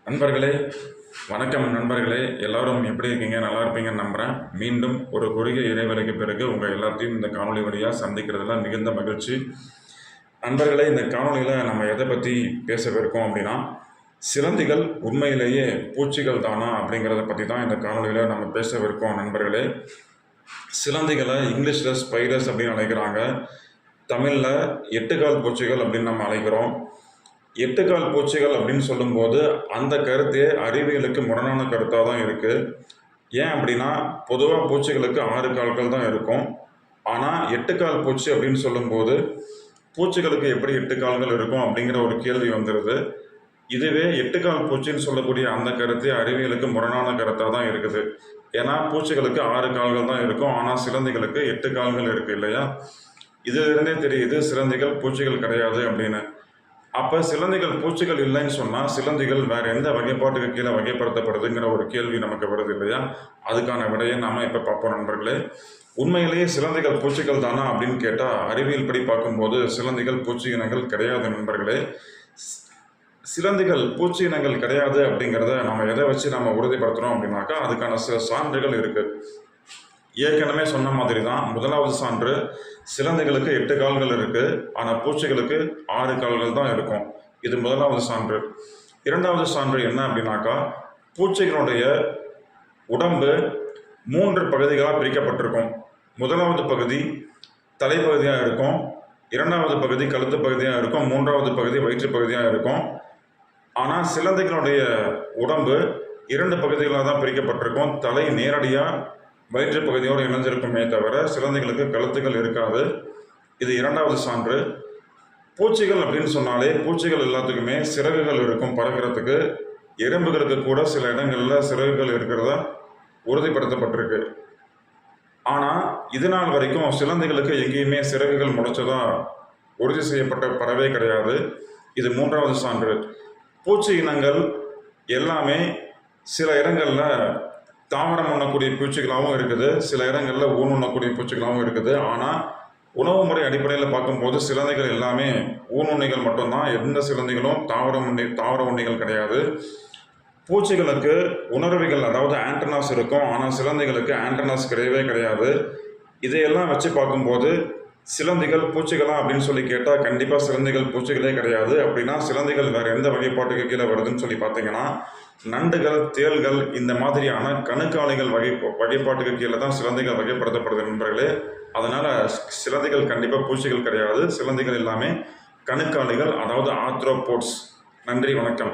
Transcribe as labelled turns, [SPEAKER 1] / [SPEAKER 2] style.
[SPEAKER 1] நண்பர்களே, வணக்கம் நண்பர்களே. எல்லாரும் எப்படி இருக்கீங்க? நல்லா இருப்பீங்கன்னு நம்புகிறேன். மீண்டும் ஒரு குறுகிய இடைவேளைக்கு பிறகு உங்கள் எல்லாத்தையும் இந்த காணொலி வழியாக சந்திக்கிறதுல மிகுந்த மகிழ்ச்சி. நண்பர்களே, இந்த காணொலியில் நம்ம எதை பற்றி பேசவிருக்கோம் அப்படின்னா, சிலந்திகள் உண்மையிலேயே பூச்சிகள் தானா அப்படிங்கிறத பற்றி தான் இந்த காணொலியில் நம்ம பேசவிருக்கோம். நண்பர்களே, சிலந்திகளை இங்கிலீஷில் ஸ்பைடர்ஸ் அப்படின்னு அழைக்கிறாங்க. தமிழில் எட்டுக்கால் பூச்சிகள் அப்படின்னு நம்ம அழைக்கிறோம். எட்டுக்கால் பூச்சிகள் அப்படின்னு சொல்லும்போது அந்த கருத்தே அறிவியலுக்கு முரணான கருத்தாக தான் இருக்குது. ஏன் அப்படின்னா, பொதுவாக பூச்சிகளுக்கு 6 கால்கள் தான் இருக்கும். ஆனால் 8 கால் பூச்சி அப்படின்னு சொல்லும்போது பூச்சிகளுக்கு எப்படி 8 கால்கள் இருக்கும் அப்படிங்கிற ஒரு கேள்வி வந்துடுது. இதுவே 8 கால் பூச்சின்னு சொல்லக்கூடிய அந்த கருத்தே அறிவியலுக்கு முரணான கருத்தாக தான் இருக்குது. ஏன்னா பூச்சிகளுக்கு 6 கால்கள் தான் இருக்கும், ஆனால் சிலந்திகளுக்கு 8 கால்கள் இருக்குது இல்லையா? இதிலிருந்தே தெரியுது சிலந்திகள் பூச்சிகள் கிடையாது அப்படின்னு. அப்போ சிலந்திகள் பூச்சிகள் இல்லைன்னு சொன்னால் சிலந்திகள் வேறு எந்த வகைப்பாட்டுக்கு கீழே வகைப்படுத்தப்படுதுங்கிற ஒரு கேள்வி நமக்கு வருது இல்லையா? அதுக்கான விடையை நாம் இப்போ பார்ப்போம் நண்பர்களே. உண்மையிலேயே சிலந்திகள் பூச்சிகள் தானா அப்படின்னு கேட்டால் அறிவியல் படி பார்க்கும்போது சிலந்திகள் பூச்சி இனங்கள் கிடையாது நண்பர்களே. சிலந்திகள் பூச்சி இனங்கள் கிடையாது அப்படிங்கிறத நம்ம எதை வச்சு நம்ம உறுதிப்படுத்துகிறோம் அப்படின்னாக்கா அதுக்கான சில சான்றுகள் இருக்குது. ஏற்கனவே சொன்ன மாதிரி தான் முதலாவது சான்று, சிலந்திகளுக்கு 8 கால்கள் இருக்குது, ஆனால் பூச்சிகளுக்கு 6 கால்கள் தான் இருக்கும். இது முதலாவது சான்று. இரண்டாவது சான்று என்ன அப்படின்னாக்கா, பூச்சிகளுடைய உடம்பு 3 பகுதிகளாக பிரிக்கப்பட்டிருக்கும். முதலாவது பகுதி தலைப்பகுதியாக இருக்கும், இரண்டாவது பகுதி கழுத்து பகுதியாக இருக்கும், மூன்றாவது பகுதி வயிற்று பகுதியாக இருக்கும். ஆனால் சிலந்திகளுடைய உடம்பு 2 பகுதிகளாக தான் பிரிக்கப்பட்டிருக்கும். தலை நேரடியாக வயிற்று பகுதியோடு இணைஞ்சிருக்குமே தவிர சிலந்திகளுக்கு கழுத்துகள் இருக்காது. இது இரண்டாவது சான்று. பூச்சிகள் அப்படின்னு சொன்னாலே பூச்சிகள் எல்லாத்துக்குமே சிறகுகள் இருக்கும் பறக்கிறதுக்கு. எறும்புகளுக்கு கூட சில இடங்களில் சிறகுகள் இருக்கிறதா உறுதிப்படுத்தப்பட்டிருக்கு. ஆனால் இது நாள் வரைக்கும் சிலந்திகளுக்கு எங்கேயுமே சிறகுகள் முளைச்சதா உறுதி செய்யப்பட்ட பறவை கிடையாது. இது மூன்றாவது சான்று. பூச்சி இனங்கள் எல்லாமே சில இடங்களில் தாவரம் உண்ணக்கூடிய பூச்சிகளாகவும் இருக்குது, சில இடங்களில் ஊன் உண்ணக்கூடிய பூச்சிகளாகவும் இருக்குது. ஆனால் உணவு முறை அடிப்படையில் பார்க்கும்போது சிலந்திகள் எல்லாமே ஊன் உண்ணிகள் மட்டும்தான். எந்த சிலந்திகளும் தாவர உண்ணிகள் கிடையாது. பூச்சிகளுக்கு உணர்விகள் அதாவது ஆண்டனாஸ் இருக்கும், ஆனால் சிலந்திகளுக்கு ஆண்டனாஸ் கிடையவே கிடையாது. இதையெல்லாம் வச்சு பார்க்கும்போது சிலந்திகள் பூச்சிகளா அப்படின்னு சொல்லி கேட்டால் கண்டிப்பாக சிலந்திகள் பூச்சிகளே கிடையாது. அப்படின்னா சிலந்திகள் வேறு எந்த வகைப்பாட்டுக்கு கீழே வருதுன்னு சொல்லி பார்த்தீங்கன்னா, நண்டுகள், தேள்கள் இந்த மாதிரியான கணுக்காலிகள் வகைப்பாட்டுக்கு கீழே தான் சிலந்திகள் வகைப்படுத்தப்படுது நண்பர்களே. அதனால் சிலந்திகள் கண்டிப்பாக பூச்சிகள் கிடையாது. சிலந்திகள் எல்லாமே கணுக்காலிகள், அதாவது ஆர்த்ரோபோட்ஸ். நன்றி, வணக்கம்.